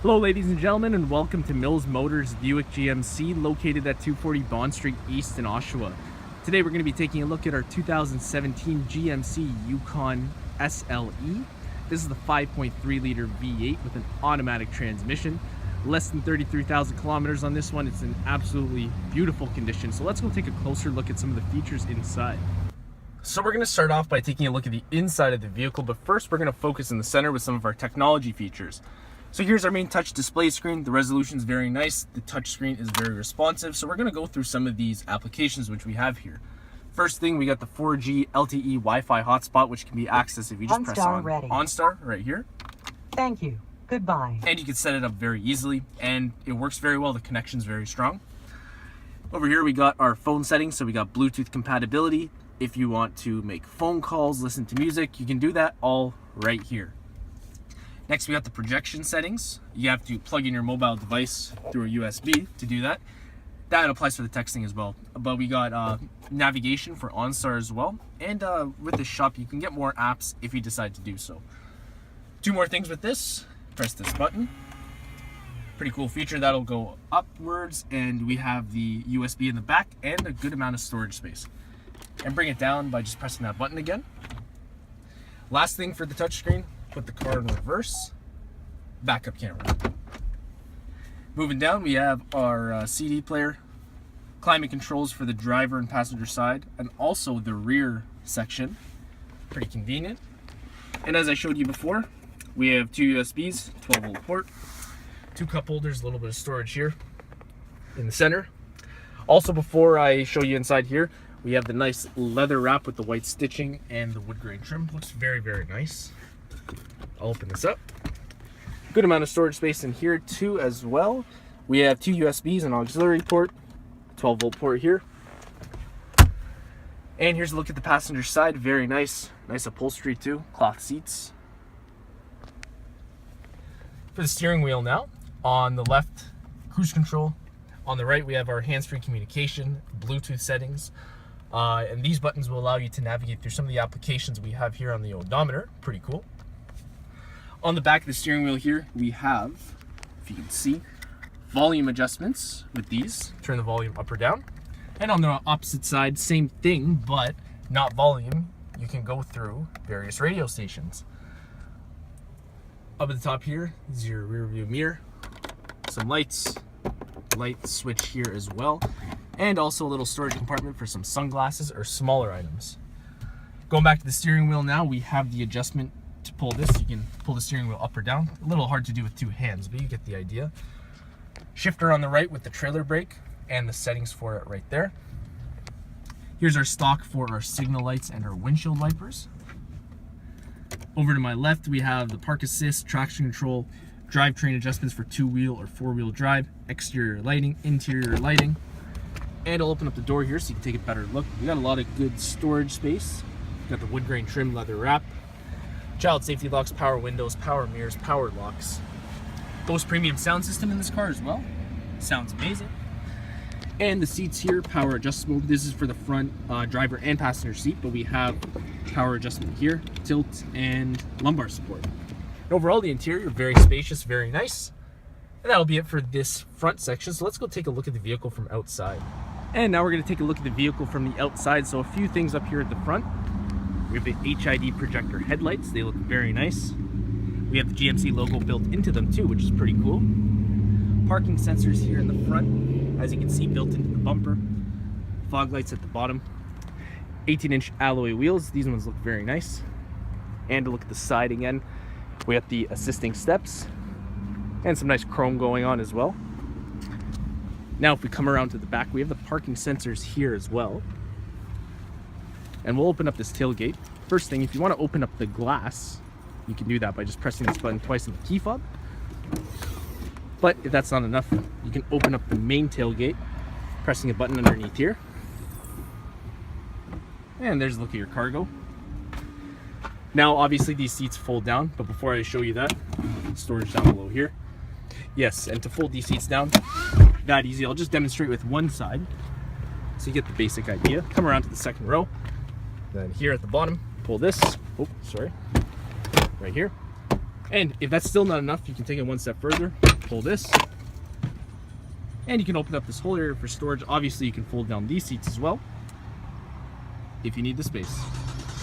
Hello ladies and gentlemen, and welcome to Mills Motors Buick GMC, located at 240 Bond Street East in Oshawa. Today we're going to be taking a look at our 2017 GMC Yukon SLE. This is the 5.3 liter V8 with an automatic transmission. Less than 33,000 kilometers on this one. It's in absolutely beautiful condition. So let's go take a closer look at some of the features inside. So we're going to start off by taking a look at the inside of the vehicle, but first we're going to focus in the center with some of our technology features. So here's our main touch display screen. The resolution is very nice. The touch screen is very responsive. So we're going to go through some of these applications which we have here. First thing, we got the 4G LTE Wi-Fi hotspot, which can be accessed if you just press on OnStar right here. Thank you. Goodbye. And you can set it up very easily, and it works very well. The connection's very strong. Over here we got our phone settings. So we got Bluetooth compatibility. If you want to make phone calls, listen to music, you can do that all right here. Next, we got the projection settings. You have to plug in your mobile device through a USB to do that. That applies for the texting as well. But we got navigation for OnStar as well. And with the shop, you can get more apps if you decide to do so. Two more things with this. Press this button. Pretty cool feature. That'll go upwards, and we have the USB in the back and a good amount of storage space. And bring it down by just pressing that button again. Last thing for the touchscreen, put the car in reverse, backup camera. Moving down, we have our CD player, climate controls for the driver and passenger side, and also the rear section. Pretty convenient. And as I showed you before, we have two USBs, 12-volt port, two cup holders, a little bit of storage here in the center. Also, before I show you inside here, we have the nice leather wrap with the white stitching and the wood grain trim. Looks very, very nice. I'll open this up. Good amount of storage space in here too as well. We have two USBs, an auxiliary port, 12-volt port here. And here's a look at the passenger side. Very nice. Nice upholstery too. Cloth seats. For the steering wheel now, on the left, cruise control. On the right, we have our hands-free communication, Bluetooth settings. And these buttons will allow you to navigate through some of the applications we have here on the odometer. Pretty cool. On the back of the steering wheel here, we have, if you can see, volume adjustments with these. Turn the volume up or down. And on the opposite side, same thing, but not volume. You can go through various radio stations. Up at the top here is your rear view mirror. Some lights, light switch here as well. And also a little storage compartment for some sunglasses or smaller items. Going back to the steering wheel now, we have the adjustment to pull this. You can pull the steering wheel up or down. A little hard to do with two hands, but you get the idea. Shifter on the right with the trailer brake and the settings for it right there. Here's our stock for our signal lights and our windshield wipers. Over to my left, we have the park assist, traction control, drivetrain adjustments for two-wheel or four-wheel drive, exterior lighting, interior lighting. And I'll open up the door here so you can take a better look. We got a lot of good storage space. Got the wood grain trim leather wrap, child safety locks, power windows, power mirrors, power locks. Bose premium sound system in this car as well. Sounds amazing. And the seats here, power adjustable. This is for the front driver and passenger seat, but we have power adjustment here, tilt and lumbar support. And overall, the interior, very spacious, very nice. And that'll be it for this front section. So let's go take a look at the vehicle from outside. And now we're going to take a look at the vehicle from the outside. So a few things up here at the front. We have the HID projector headlights. They look very nice. We have the GMC logo built into them too, which is pretty cool. Parking sensors here in the front, as you can see, built into the bumper. Fog lights at the bottom. 18-inch alloy wheels. These ones look very nice. And to look at the side again, we have the assisting steps and some nice chrome going on as well. Now if we come around to the back, we have the parking sensors here as well. And we'll open up this tailgate. First thing, if you want to open up the glass, you can do that by just pressing this button twice in the key fob. But if that's not enough, you can open up the main tailgate, pressing a button underneath here. And there's a look at your cargo. Now obviously these seats fold down, but before I show you that, storage down below here. Yes, and to fold these seats down, that easy. I'll just demonstrate with one side so you get the basic idea. Come around to the second row. Then here at the bottom, pull this, right here. And if that's still not enough, you can take it one step further, pull this, and you can open up this whole area for storage. Obviously, you can fold down these seats as well if you need the space.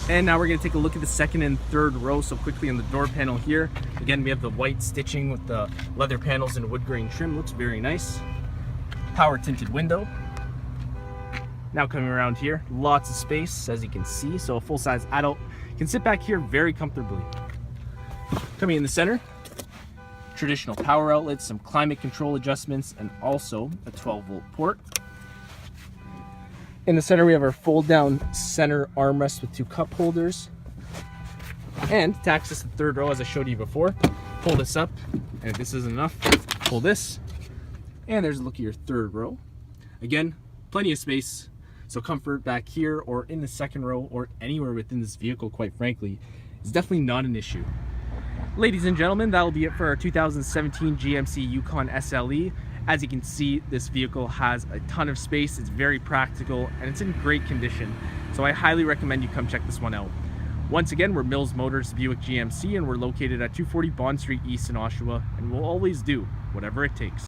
And now we're going to take a look at the second and third row. So quickly on the door panel here, again, we have the white stitching with the leather panels and wood grain trim. Looks very nice. Power tinted window. Now coming around here, lots of space as you can see. So a full-size adult can sit back here very comfortably. Coming in the center, traditional power outlets, some climate control adjustments, and also a 12-volt port. In the center, we have our fold-down center armrest with 2 cup holders. And to access the third row, as I showed you before, pull this up, and if this isn't enough, pull this, and there's a look at your third row. Again, plenty of space, so comfort back here or in the second row or anywhere within this vehicle, quite frankly, is definitely not an issue. Ladies and gentlemen, that'll be it for our 2017 GMC Yukon SLE. As you can see, this vehicle has a ton of space, it's very practical, and it's in great condition. So I highly recommend you come check this one out. Once again, we're Mills Motors Buick GMC, and we're located at 240 Bond Street East in Oshawa, and we'll always do whatever it takes.